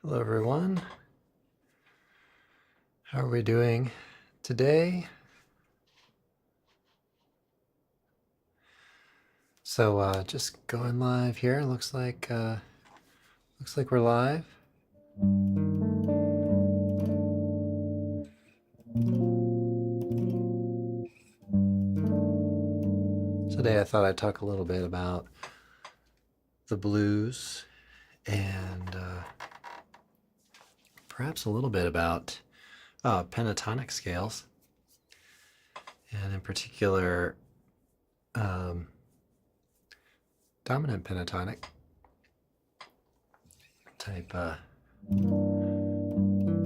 Hello, everyone. How are we doing today? So just going live here. Looks like we're live. Today I thought I'd talk a little bit about the blues and perhaps a little bit about pentatonic scales, and in particular dominant pentatonic type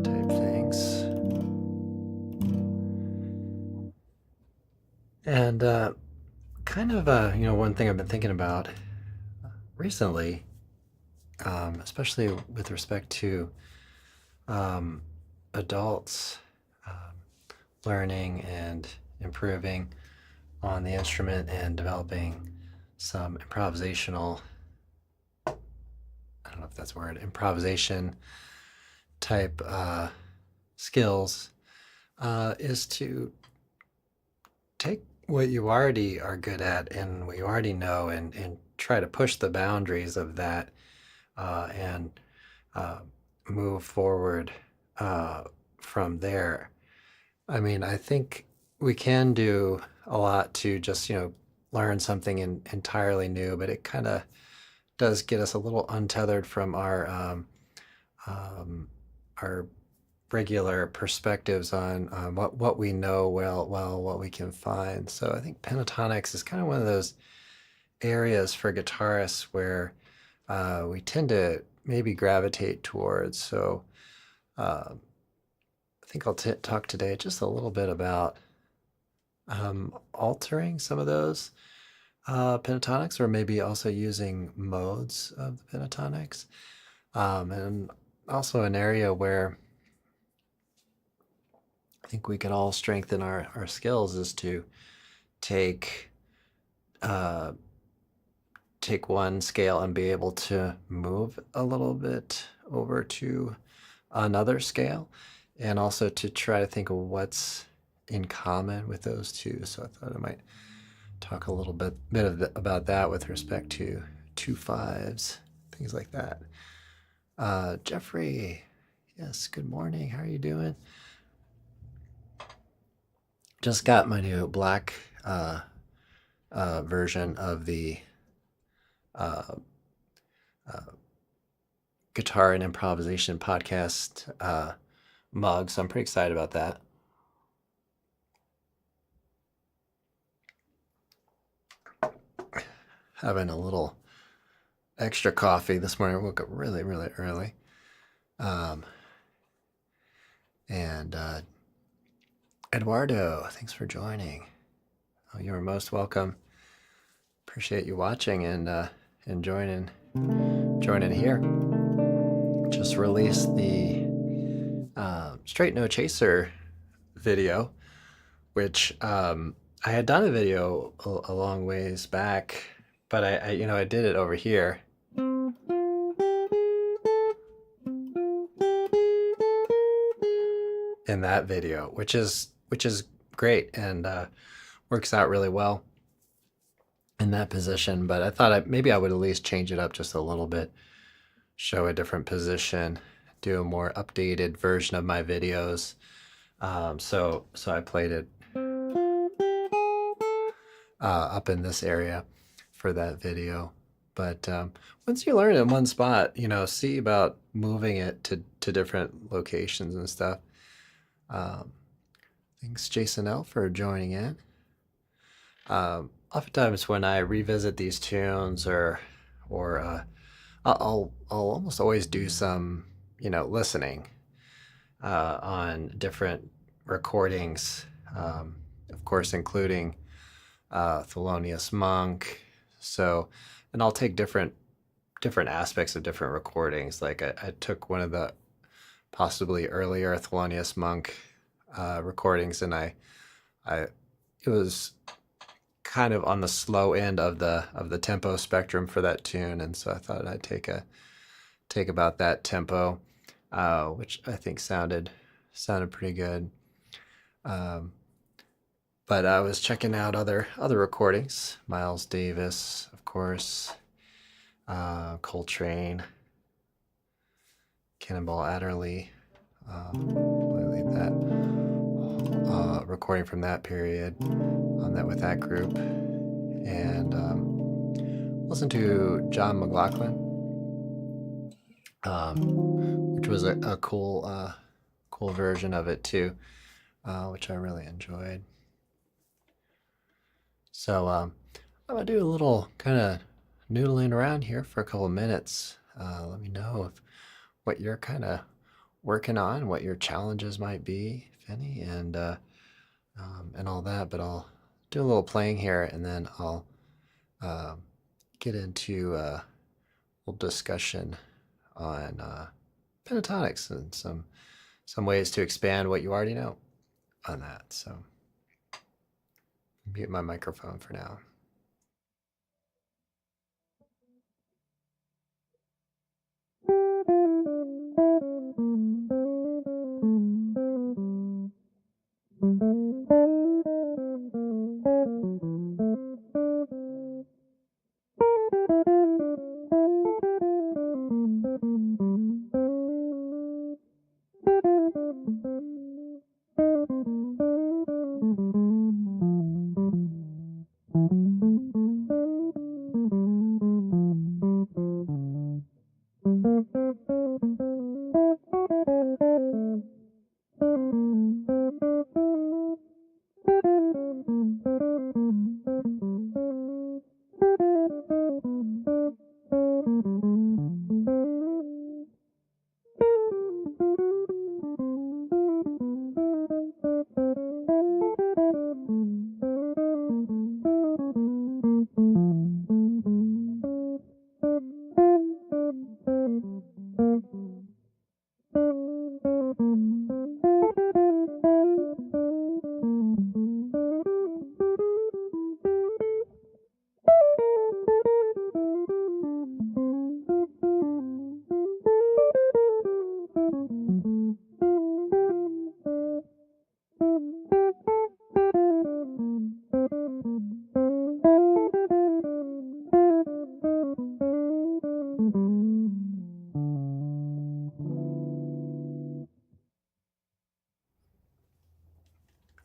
things. And one thing I've been thinking about recently, especially with respect to adults learning and improving on the instrument and developing some improvisational, I don't know if that's a word, improvisation type skills, is to take what you already are good at and what you already know and try to push the boundaries of that and move forward from there. I mean, I think we can do a lot to just, learn something entirely new, but it kind of does get us a little untethered from our regular perspectives on what we know well, what we can find. So I think pentatonics is kind of one of those areas for guitarists where we tend to maybe gravitate towards. So I think I'll talk today just a little bit about altering some of those pentatonics, or maybe also using modes of the pentatonics, and also an area where I think we can all strengthen our skills is to take one scale and be able to move a little bit over to another scale, and also to try to think of what's in common with those two. So I thought I might talk a little bit about that with respect to 2/5s, things like that. Jeffrey, yes, good morning. How are you doing? Just got my new black version of the guitar and improvisation podcast mug, so I'm pretty excited about that. Having a little extra coffee this morning. I woke up really, really early. And Eduardo, thanks for joining. Oh, you are most welcome. Appreciate you watching and joining here. Just released the Straight No Chaser video, which I had done a video a long ways back, but I did it over here. In that video, which is great and works out really well in that position. But I thought maybe I would at least change it up just a little bit, show a different position, do a more updated version of my videos. So I played it up in this area for that video. But once you learn in one spot, see about moving it to different locations and stuff. Thanks, Jason L, for joining in. Oftentimes when I revisit these tunes, or I'll almost always do some listening on different recordings, of course, including Thelonious Monk. So, and I'll take different aspects of different recordings. Like I took one of the possibly earlier Thelonious Monk recordings, and it was kind of on the slow end of the tempo spectrum for that tune, and so I thought I'd take about that tempo. which I think sounded pretty good. But I was checking out other recordings. Miles Davis, of course, Coltrane, Cannonball Adderley, that recording from that period on that with that group, and listen to John McLaughlin, which was a cool version of it too, which I really enjoyed. So I'm gonna do a little kind of noodling around here for a couple of minutes. Let me know what you're kind of working on, what your challenges might be, if any, and all that. But I'll do a little playing here, and then I'll get into a little discussion on pentatonics and some ways to expand what you already know on that. So mute my microphone for now.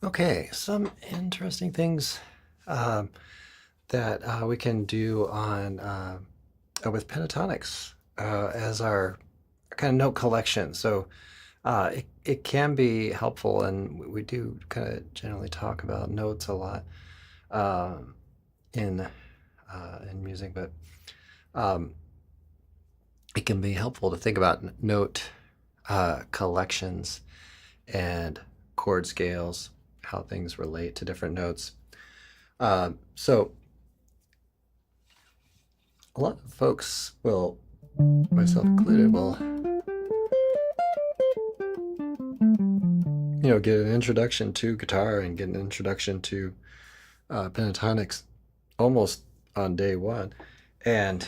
Okay, some interesting things that we can do on with pentatonics as our kind of note collection. So it can be helpful, and we do kind of generally talk about notes a lot in music, but it can be helpful to think about note collections and chord scales, how things relate to different notes. So a lot of folks will, myself included, will get an introduction to guitar and get an introduction to pentatonics almost on day one, and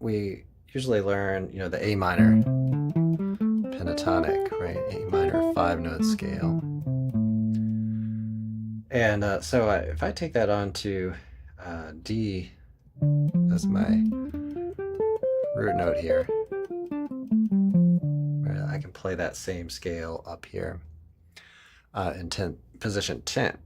we usually learn the A minor pentatonic, right? A minor 5-note scale. And so if I take that on to D as my root note here, I can play that same scale up here in position 10.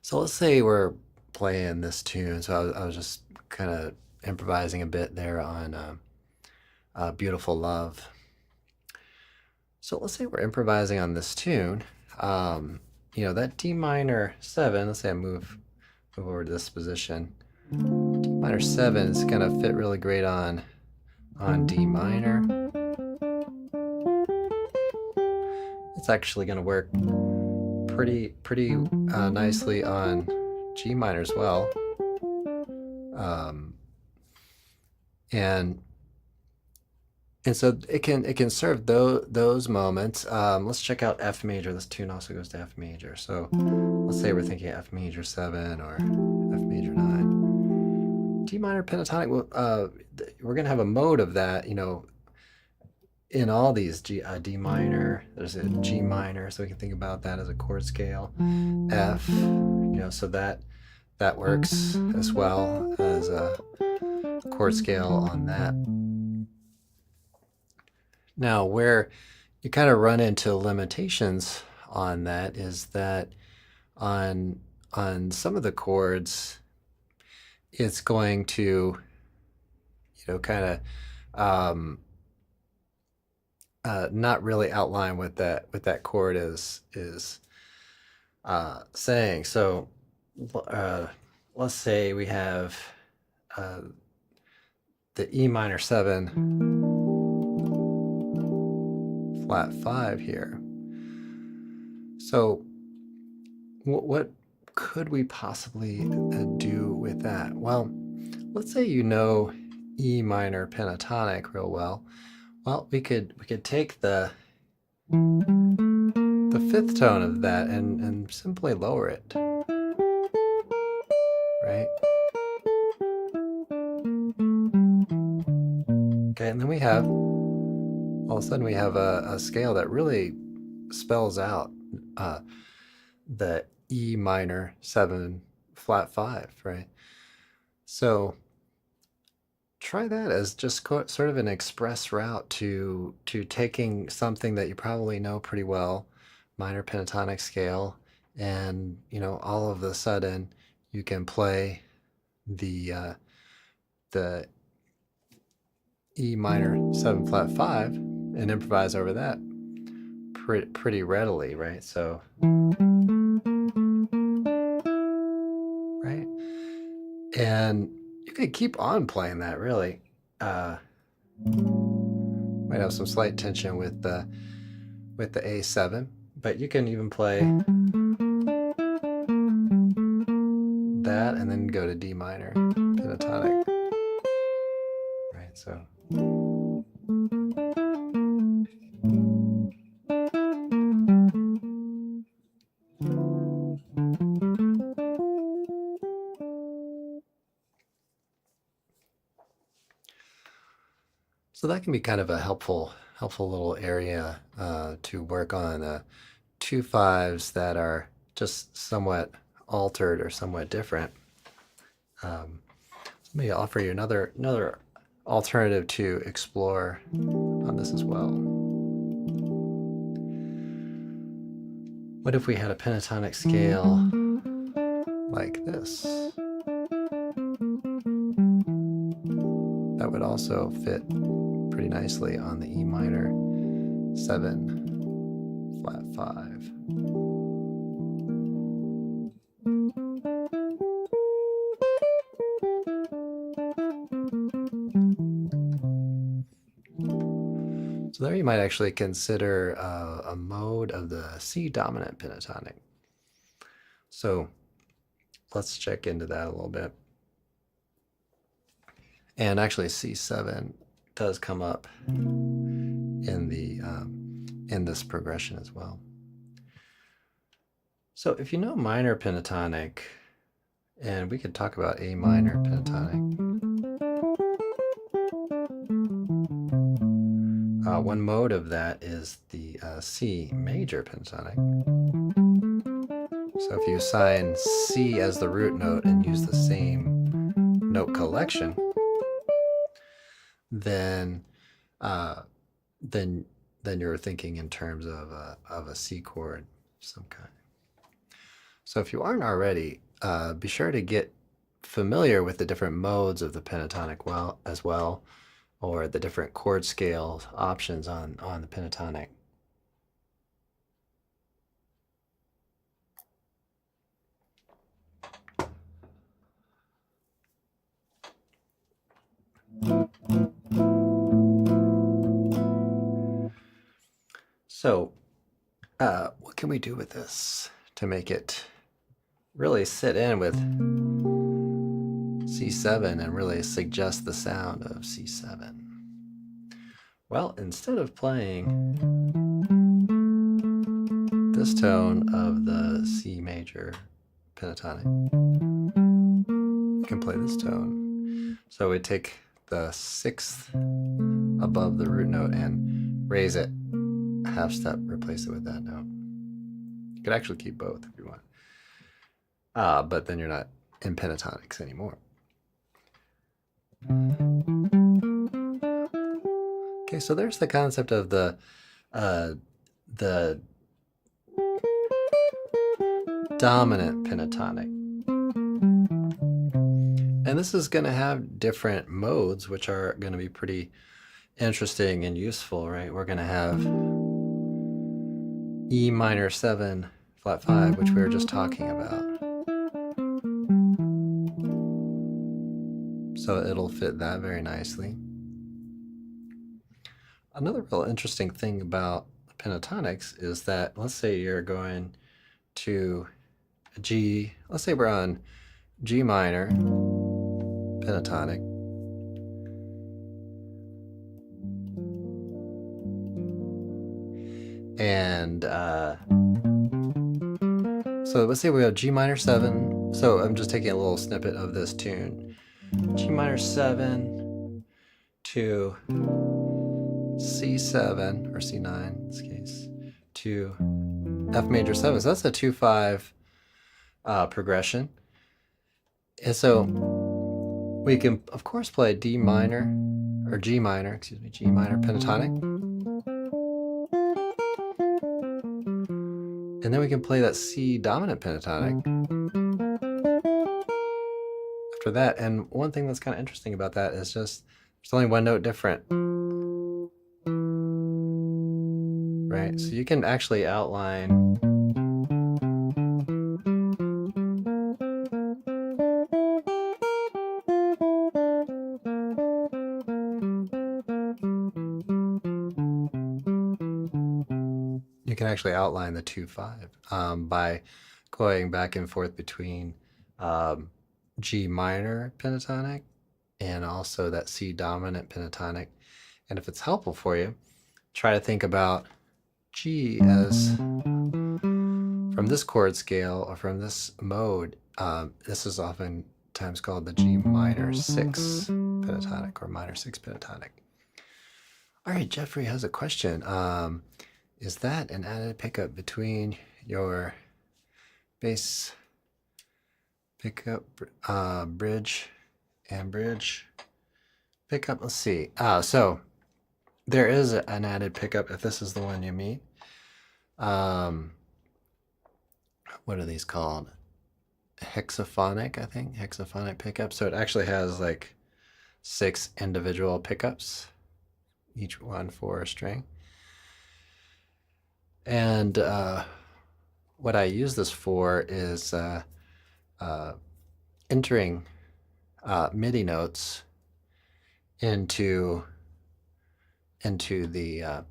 So let's say we're playing this tune. So I was just kind of improvising a bit there on Beautiful Love. So let's say we're improvising on this tune. That D minor 7, let's say I move over to this position. D minor 7 is going to fit really great on D minor. It's actually going to work pretty nicely on G minor as well. And so it can serve those moments. Let's check out F major. This tune also goes to F major. So let's say we're thinking F major 7 or F major 9. D minor pentatonic, we're going to have a mode of that, you know, in all these D minor, there's a G minor, so we can think about that as a chord scale. F, you know, so that works as well as a chord scale on that. Now, where you kind of run into limitations on that is that on some of the chords, it's going to, you know, kind of not really outline what that chord is saying. So let's say we have the E minor 7 flat 5 here. So what could we possibly do with that? Well, let's say you know E minor pentatonic real well. Well, we could take the fifth tone of that and simply lower it, right? Okay, and then we have, all of a sudden we have a scale that really spells out the E minor 7 flat 5, right? So try that as just sort of an express route to taking something that you probably know pretty well, minor pentatonic scale, and you know, all of a sudden you can play the E minor 7 flat 5 and improvise over that pretty readily, right? So, right, and you could keep on playing that, really. Might have some slight tension with the A7, but you can even play that and then go to D minor pentatonic, right? So. So that can be kind of a helpful little area to work on 2 5s that are just somewhat altered or somewhat different. Let me offer you another alternative to explore on this as well. What if we had a pentatonic scale like this? That would also fit pretty nicely on the E minor 7 flat 5. So there you might actually consider a mode of the C dominant pentatonic. So let's check into that a little bit. And actually C7 does come up in the in this progression as well. So if you know minor pentatonic, and we could talk about A minor pentatonic. One mode of that is the C major pentatonic. So if you assign C as the root note and use the same note collection, then you're thinking in terms of a C chord of some kind. So if you aren't already, be sure to get familiar with the different modes of the pentatonic as well, or the different chord scale options on the pentatonic. So what can we do with this to make it really sit in with C7 and really suggest the sound of C7? Well, instead of playing this tone of the C major pentatonic, you can play this tone. So we take the sixth above the root note and raise it a half step, replace it with that note. You could actually keep both if you want. But then you're not in pentatonics anymore. Okay, so there's the concept of the dominant pentatonic. And this is going to have different modes, which are going to be pretty interesting and useful, right? We're going to have E minor 7 flat 5, which we were just talking about. So it'll fit that very nicely. Another real interesting thing about pentatonics is that, let's say you're going to G, let's say we're on G minor pentatonic. And so let's say we have G minor 7. So I'm just taking a little snippet of this tune. G minor 7 to C7, or C9 in this case, to F major 7. So that's a 2-5 progression. And so we can, of course, play D minor, or G minor, excuse me, G minor pentatonic. And then we can play that C dominant pentatonic after that. And one thing that's kind of interesting about that is just there's only one note different. Right? So you can actually outline the 2-5 by going back and forth between G minor pentatonic and also that C dominant pentatonic. And if it's helpful for you, try to think about G as from this chord scale or from this mode. This is oftentimes called the G minor 6 pentatonic or minor 6 pentatonic. All right, Jeffrey has a question. Is that an added pickup between your bass pickup, bridge and bridge pickup? Let's see. So there is an added pickup if this is the one you mean. What are these called? Hexaphonic, I think. Hexaphonic pickup. So it actually has like 6 individual pickups, each one for a string. And what I use this for is entering MIDI notes into the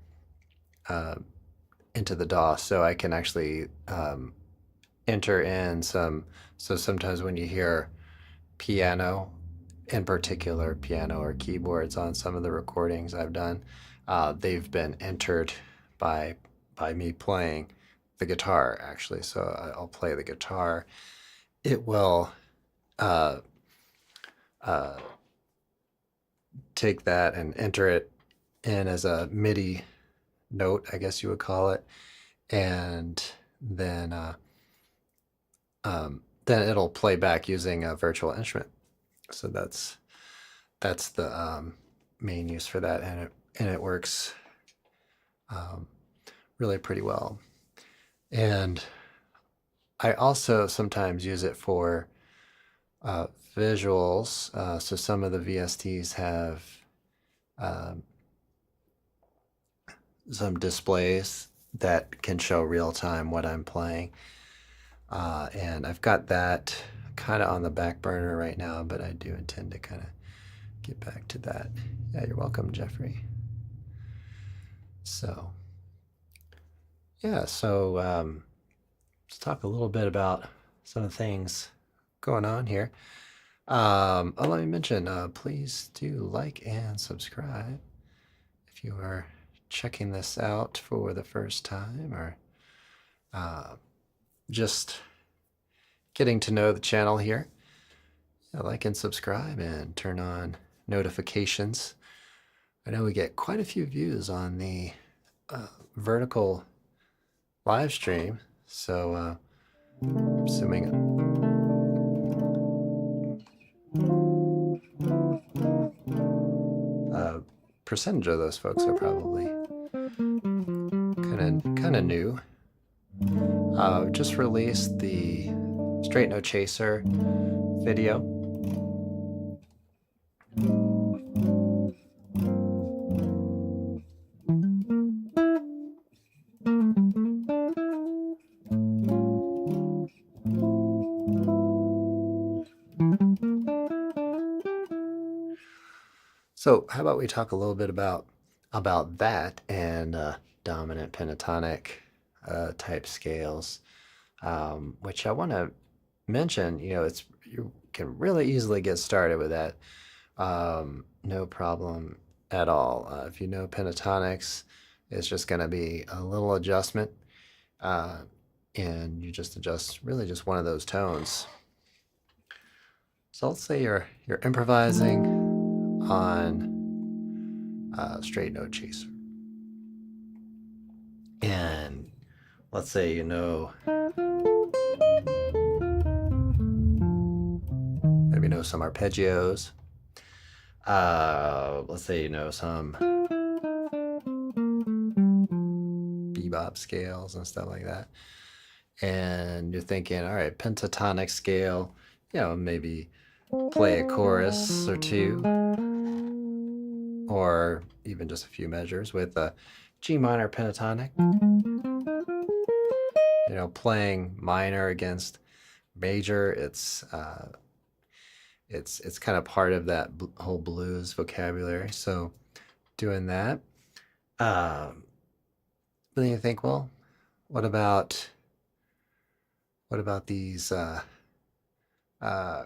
DAW, so I can actually enter in some. So sometimes when you hear piano, in particular piano or keyboards on some of the recordings I've done, they've been entered by me playing the guitar, actually. So I'll play the guitar. It will take that and enter it in as a MIDI note, I guess you would call it, and then it'll play back using a virtual instrument. So that's the main use for that, and it works really pretty well. And I also sometimes use it for visuals. So some of the VSTs have some displays that can show real time what I'm playing. And I've got that kind of on the back burner right now, but I do intend to kind of get back to that. Yeah, you're welcome, Jeffrey. So, yeah, so let's talk a little bit about some of the things going on here. Let me mention, please do like and subscribe if you are checking this out for the first time, or just getting to know the channel here. like and subscribe and turn on notifications. I know we get quite a few views on the vertical live stream, so assuming a percentage of those folks are probably kind of new. Just released the Straight No Chaser video. So how about we talk a little bit about that and dominant pentatonic type scales, which I want to mention. You can really easily get started with that, no problem at all. If you know pentatonics, it's just going to be a little adjustment, and you just adjust really just one of those tones. So let's say you're improvising on Straight No Chaser, and let's say maybe know some arpeggios. Let's say some bebop scales and stuff like that, and you're thinking, all right, pentatonic scale, maybe play a chorus or two, or even just a few measures with a G minor pentatonic, playing minor against major. It's kind of part of that whole blues vocabulary. So doing that, but then you think, well, what about these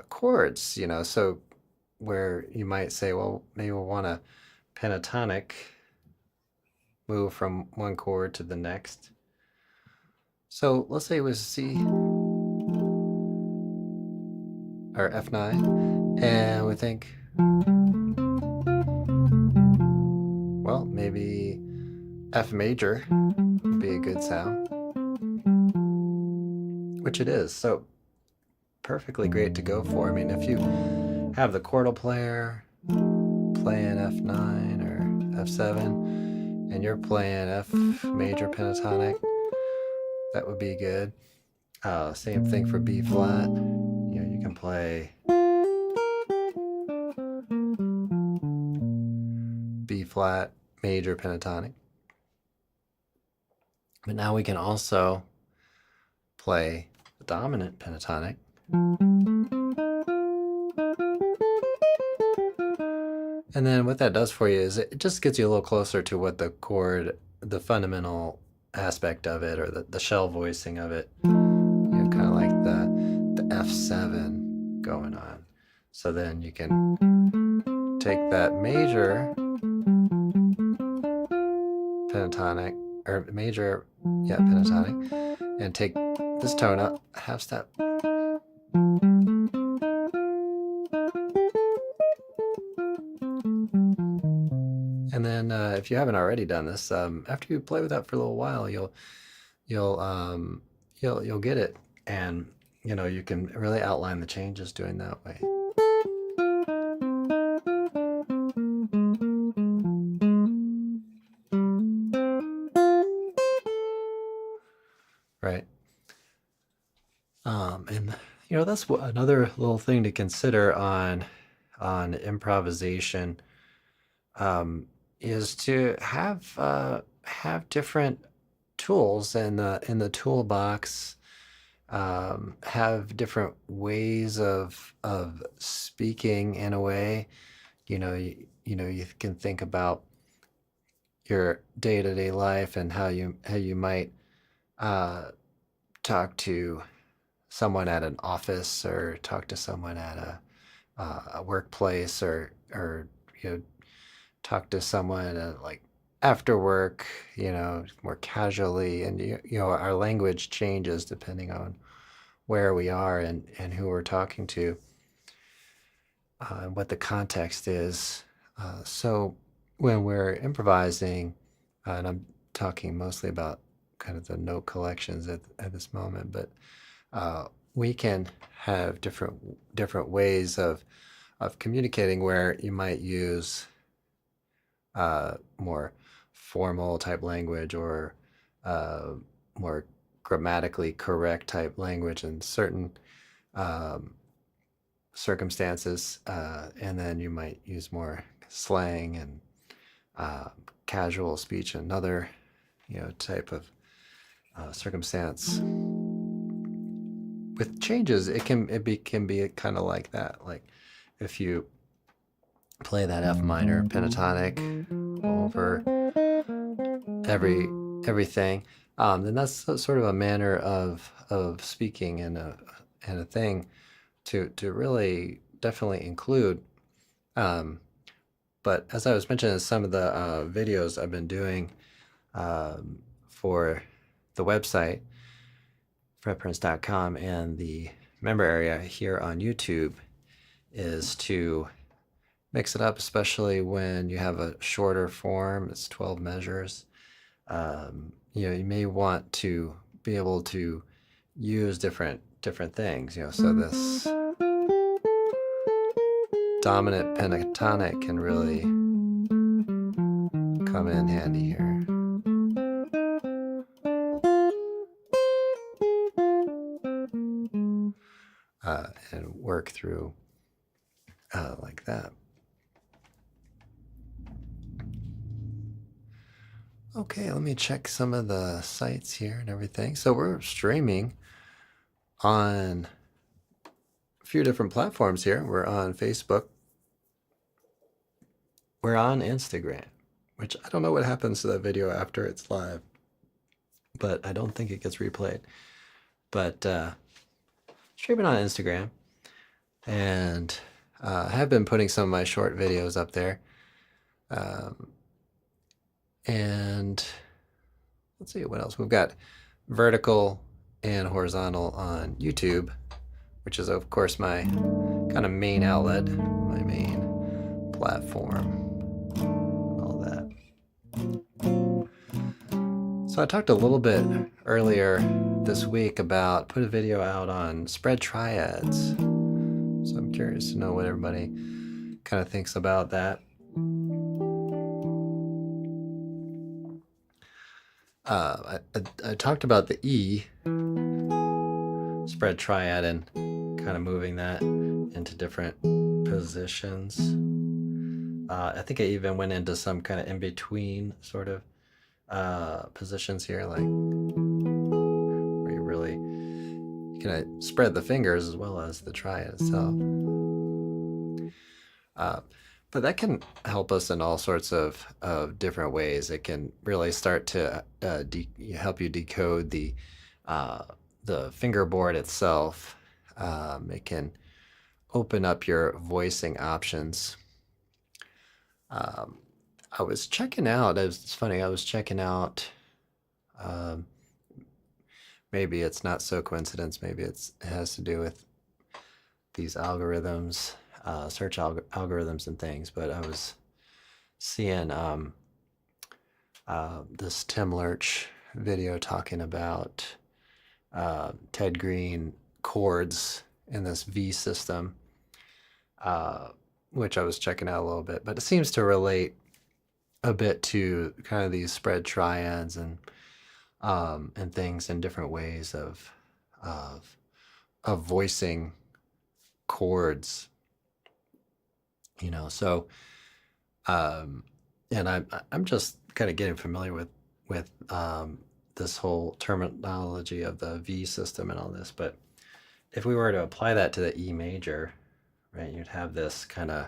chords? So where you might say, well, maybe we'll want a pentatonic move from one chord to the next. So let's say it was C or F9, and we think, well, maybe F major would be a good sound, which it is. So perfectly great to go for. I mean, if you have the chordal player playing F9 or F7, and you're playing F major pentatonic, that would be good. Same thing for B flat. You can play B flat major pentatonic. But now we can also play the dominant pentatonic. And then what that does for you is it just gets you a little closer to what the chord, the fundamental aspect of it, or the shell voicing of it, kind of like the F7 going on. So then you can take that major pentatonic, or major, pentatonic, and take this tone up a half step. And then if you haven't already done this, after you play with that for a little while, you'll get it, and you can really outline the changes doing that way. Right. And that's another little thing to consider on improvisation, is to have different tools in the toolbox, have different ways of speaking in a way. You can think about your day-to-day life and how you might talk to someone at an office, or talk to someone at a workplace, or talk to someone like after work, more casually, and our language changes depending on where we are and who we're talking to. what the context is. So when we're improvising, and I'm talking mostly about kind of the note collections at this moment, but we can have different ways of communicating where you might use more formal type language or more grammatically correct type language in certain um, circumstances, and then you might use more slang and casual speech in another, type of circumstance. With changes, can be kind of like that. Like if you play that F minor pentatonic over everything, then that's sort of a manner of speaking and a thing to really definitely include. Um, but as I was mentioning in some of the videos I've been doing for the website, fretprints.com, and the member area here on YouTube, is to mix it up, especially when you have a shorter form. It's 12 measures. You may want to be able to use different things. So this dominant pentatonic can really come in handy here. And work through like that. Okay, let me check some of the sites here and everything. So we're streaming on a few different platforms here. We're on Facebook. We're on Instagram, which I don't know what happens to that video after it's live, but I don't think it gets replayed. But streaming on Instagram, and I have been putting some of my short videos up there. And let's see what else. We've got vertical and horizontal on YouTube, which is of course my kind of main outlet, my main platform, and all that. So I talked a little bit earlier this week about put a video out on spread triads. So I'm curious to know what everybody kind of thinks about that. I talked about the E spread triad and kind of moving that into different positions. I think I even went into some kind of in-between sort of positions here, like where you can spread the fingers as well as the triad itself. But that can help us in all sorts of different ways. It can really start to help you decode the fingerboard itself. It can open up your voicing options. I was checking out, it's funny, I was checking out, maybe it's not so coincidence, maybe it has to do with these algorithms, search algorithms and things, but I was seeing this Tim Lurch video talking about Ted Green chords in this V system, which I was checking out a little bit, but it seems to relate a bit to kind of these spread triads and things in different ways of voicing chords, so and I'm just kind of getting familiar with this whole terminology of the V system and all this, but if we were to apply that to the E major, right, you'd have this kind of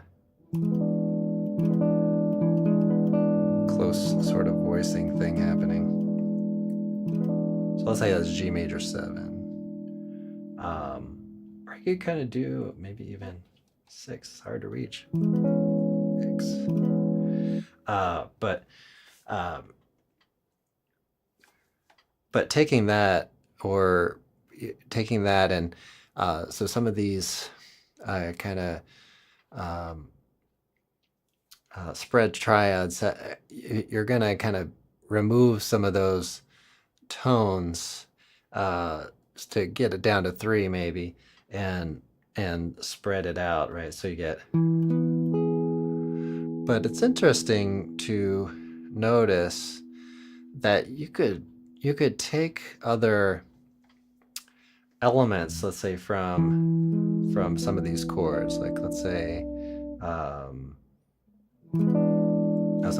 close sort of voicing thing happening. So let's say that's G major 7. Or you could kind of do maybe even 6. It's hard to reach. X. But taking that and so some of these kind of um, spread triads, you're going to kind of remove some of those tones to get it down to 3 maybe, and spread it out, right? So you get. But it's interesting to notice that you could take other elements, let's say from some of these chords, like let's say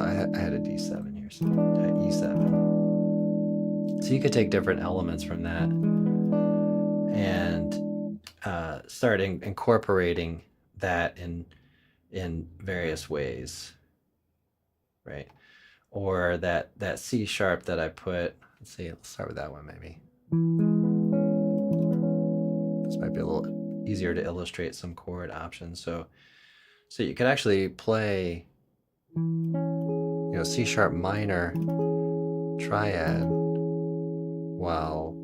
I had a D7 here, so E7. So you could take different elements from that and start incorporating that in various ways, right? Or that C sharp that I put. Let's see. Let's start with that one maybe. This might be a little easier to illustrate some chord options. So you could actually play, C sharp minor triad while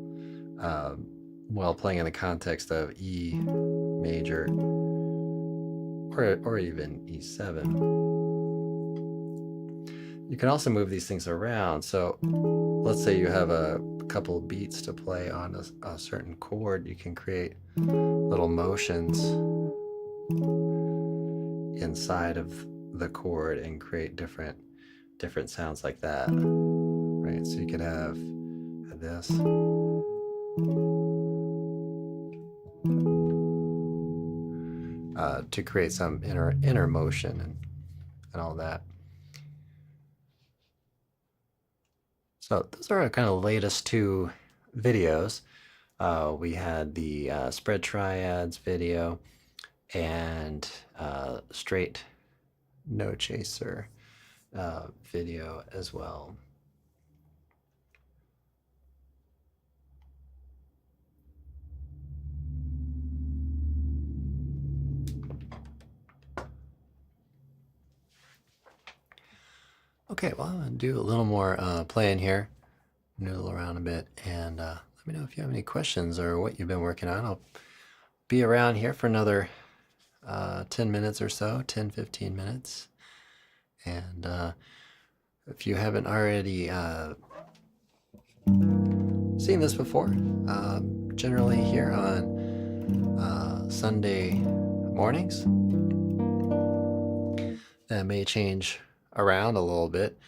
playing in the context of E major or even E7. You can also move these things around. So let's say you have a couple of beats to play on a certain chord. You can create little motions inside of the chord and create different sounds like that, right? So you could have this. To create some inner motion and all that. So those are our kind of latest 2 videos. We had the spread triads video and straight no chaser video as well. Okay, well, I'm going to do a little more playing here, noodle around a bit, and let me know if you have any questions or what you've been working on. I'll be around here for another 10 minutes or so, 10, 15 minutes. And if you haven't already seen this before, generally here on Sunday mornings, that may change around a little bit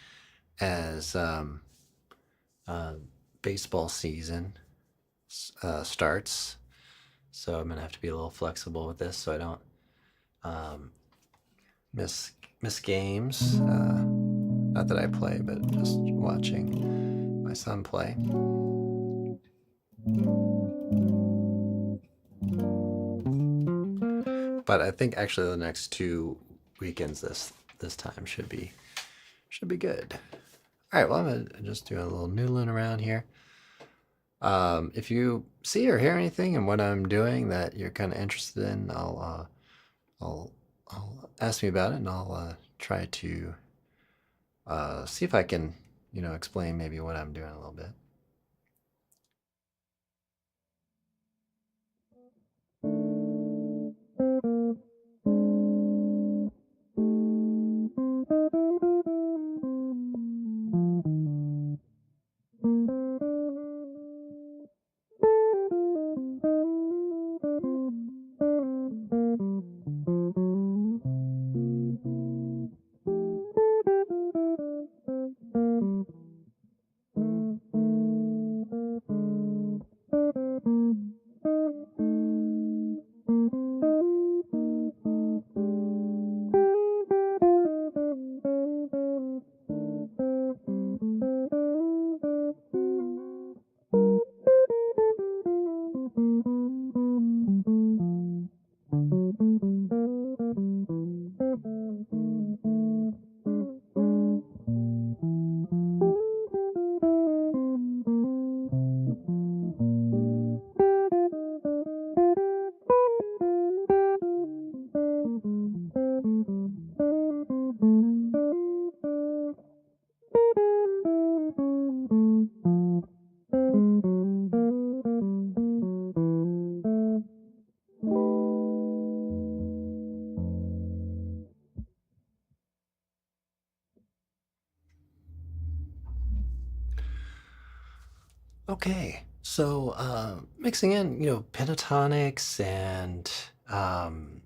as baseball season starts. So I'm going to have to be a little flexible with this so I don't miss games. Not that I play, but just watching my son play. But I think actually the next 2 weekends this time should be good. All right, well, I'm gonna just do a little noodling around here. If you see or hear anything in what I'm doing that you're kind of interested in, I'll ask me about it, and I'll try to see if I can, explain maybe what I'm doing a little bit. Okay, so mixing in, pentatonics and kind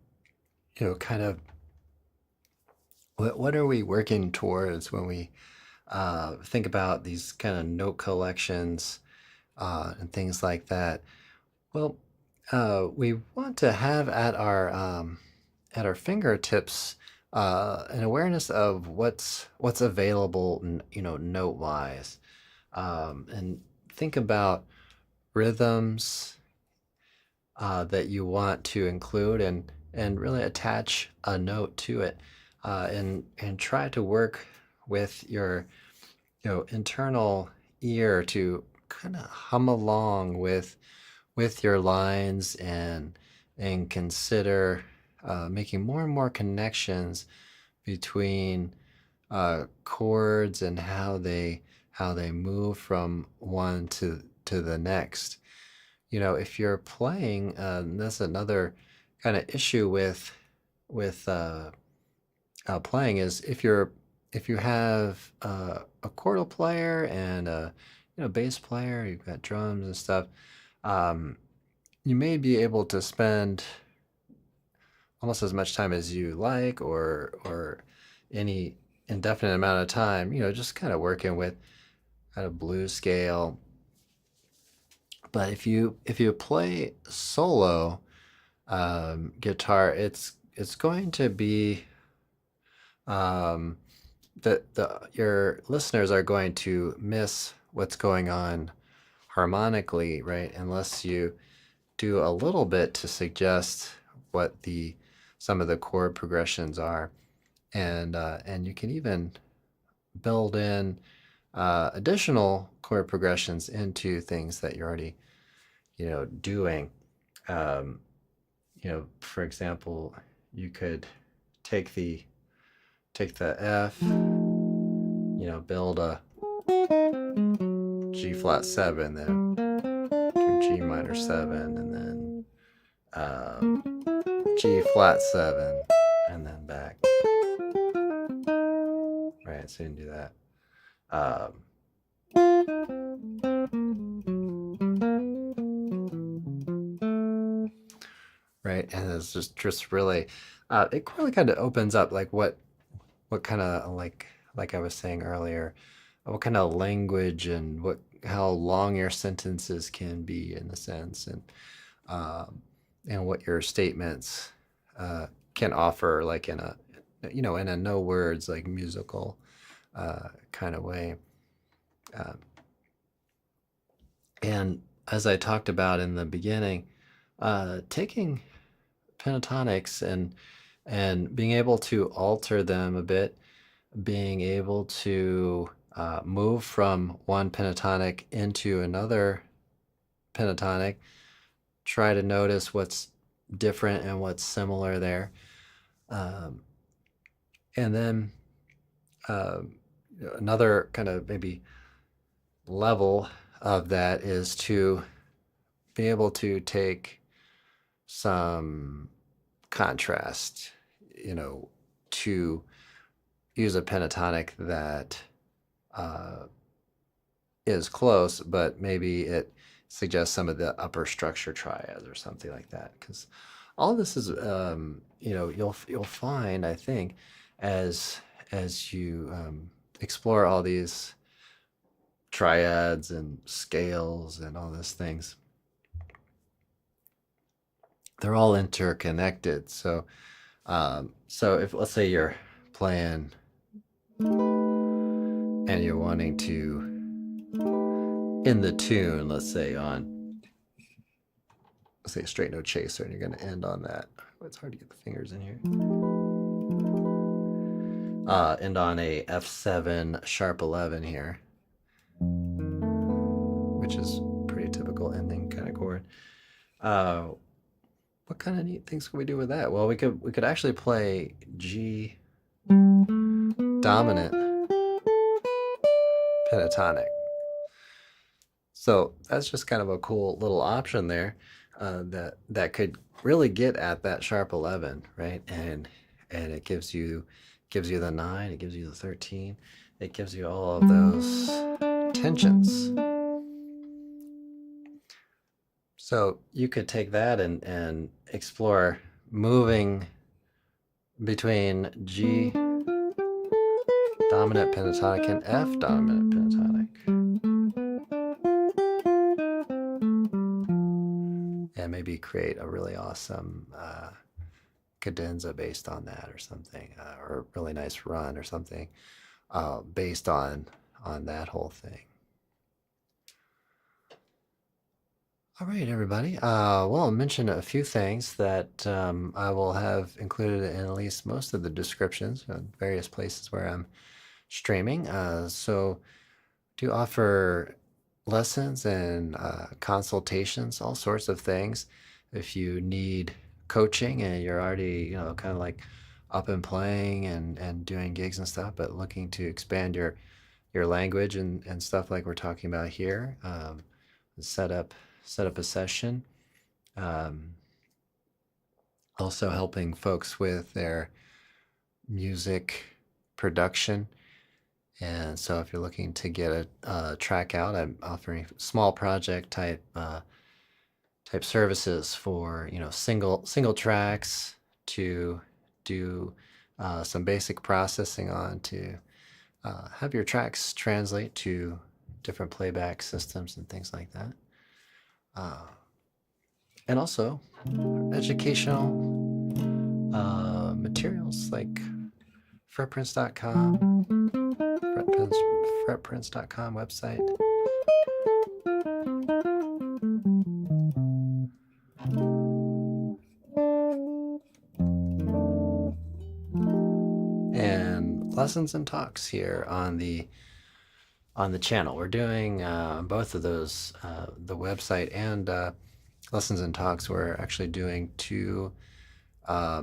of what are we working towards when we think about these kind of note collections and things like that? Well, we want to have at our fingertips an awareness of what's available, note wise, and think about rhythms that you want to include and really attach a note to it, and try to work with your internal ear to kind of hum along with your lines and consider making more and more connections between chords and how they move from one to the next. If you're playing, that's another kind of issue with playing is if you have a chordal player and a bass player, you've got drums and stuff. Um, you may be able to spend almost as much time as you like, or any indefinite amount of time, just kind of working with kind of blues scale. But if you play solo guitar, it's going to be um, that your listeners are going to miss what's going on harmonically, right? Unless you do a little bit to suggest what the some of the chord progressions are, and you can even build in additional chord progressions into things that you're already doing. Um, for example, you could take the F, build a G flat 7, then G minor 7, and then G flat 7, and then back. Right, so you can do that. Right, and it's just really, it really kind of opens up like what kind of like I was saying earlier, what kind of language and how long your sentences can be in a sense, and what your statements can offer, like in a in a no words, like musical kind of way. And as I talked about in the beginning, taking pentatonics and being able to alter them a bit, being able to move from one pentatonic into another pentatonic, try to notice what's different and what's similar there. And then another kind of maybe level of that is to be able to take some contrast, to use a pentatonic that is close, but maybe it suggests some of the upper structure triads or something like that. Because all this is, you'll find, I think, as you explore all these triads and scales and all these things, they're all interconnected. So if, let's say, you're playing and you're wanting to end the tune, let's say a straight note chaser, and you're going to end on that. It's hard to get the fingers in here. End on a F7 sharp 11 here, which is pretty typical ending kind of chord. What kind of neat things can we do with that? Well, we could actually play G dominant pentatonic. So that's just kind of a cool little option there, that could really get at that sharp 11, right? And it gives you the 9, it gives you the 13, it gives you all of those tensions. So you could take that and explore moving between G dominant pentatonic and F dominant pentatonic. And maybe create a really awesome cadenza based on that or something, or a really nice run or something based on that whole thing. All right, everybody. Well, I'll mention a few things that I will have included in at least most of the descriptions on various places where I'm streaming. So do offer lessons and consultations, all sorts of things. If you need coaching and you're already, kind of like up and playing and doing gigs and stuff, but looking to expand your language and stuff like we're talking about here, set up a session. Also helping folks with their music production. And so if you're looking to get a track out, I'm offering small project type services for single tracks to do some basic processing on to have your tracks translate to different playback systems and things like that. And also educational materials like fretprints.com, fretprints.com website. And lessons and talks here on the channel. We're doing both of those, the website and lessons and talks. We're actually doing 2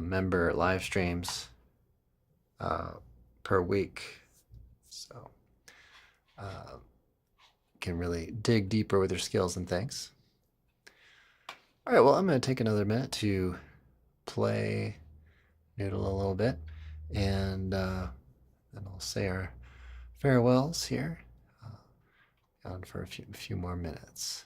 member live streams per week, so can really dig deeper with your skills and things. All right, well, I'm going to take another minute to play noodle a little bit, and then I'll say our farewells here on for a few more minutes.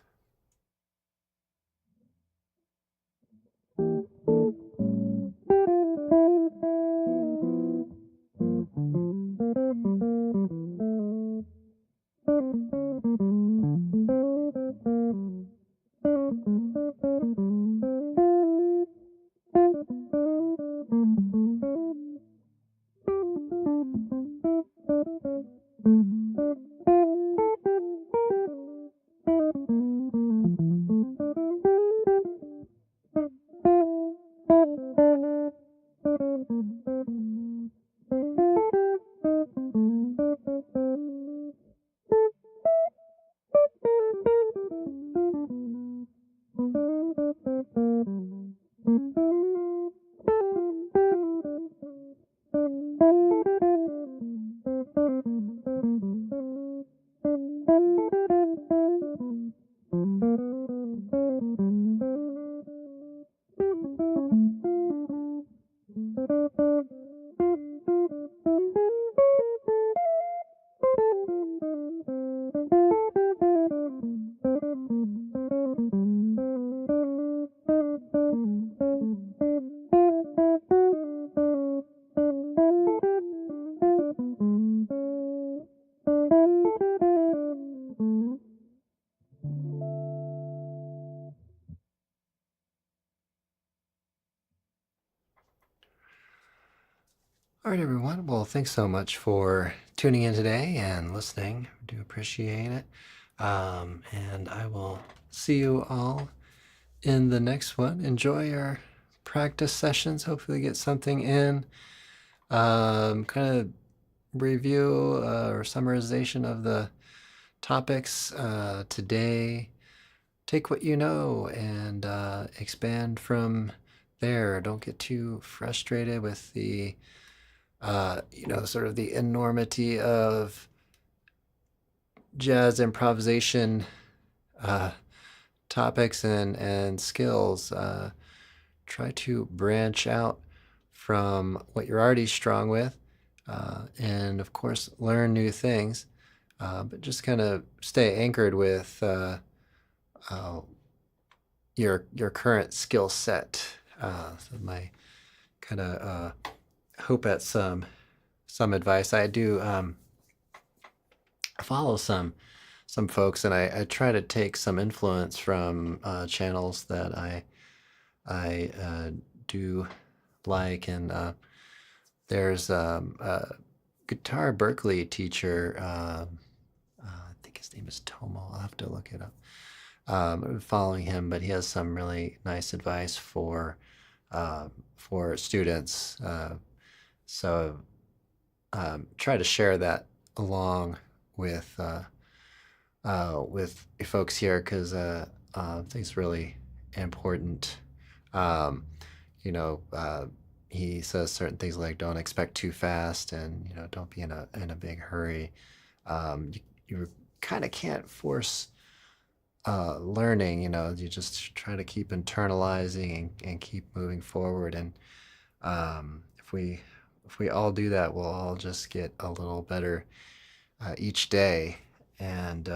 All right, everyone. Well, thanks so much for tuning in today and listening. I do appreciate it. And I will see you all in the next one. Enjoy your practice sessions. Hopefully get something in. Kind of review or summarization of the topics today. Take what you know and expand from there. Don't get too frustrated with the sort of the enormity of jazz improvisation topics and skills. Try to branch out from what you're already strong with, and of course learn new things, but just kind of stay anchored with your current skill set. So my kind of hope at some advice. I do follow some folks, and I try to take some influence from channels that I do like, and there's a guitar Berkeley teacher. I think his name is Tomo. I'll have to look it up. I'm following him, but he has some really nice advice for students. So try to share that along with folks here, because I think it's really important. Um, you know, he says certain things like don't expect too fast, and don't be in a big hurry. You kind of can't force learning. You just try to keep internalizing and keep moving forward. And if we all do that, we'll all just get a little better each day. And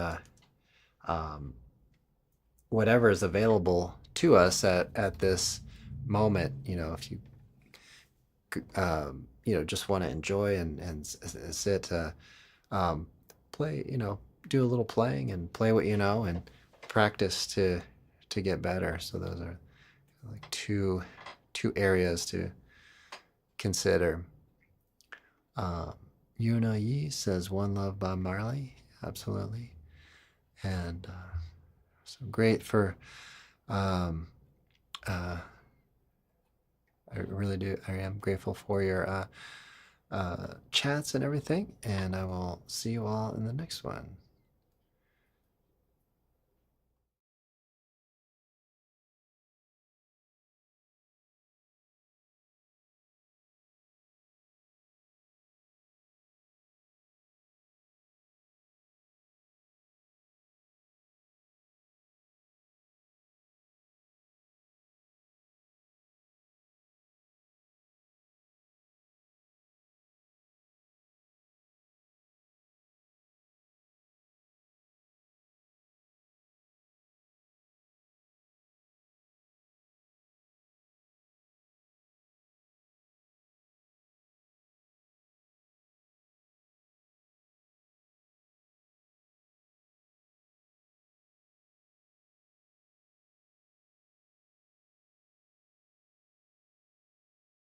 um, whatever is available to us at this moment, if you just want to enjoy and sit, um, play, do a little playing and play what you know, and practice to get better. So those are like two areas to consider. Yuna Yi says One Love Bob Marley. Absolutely. And so great for um, I really do. I am grateful for your chats and everything, and I will see you all in the next one.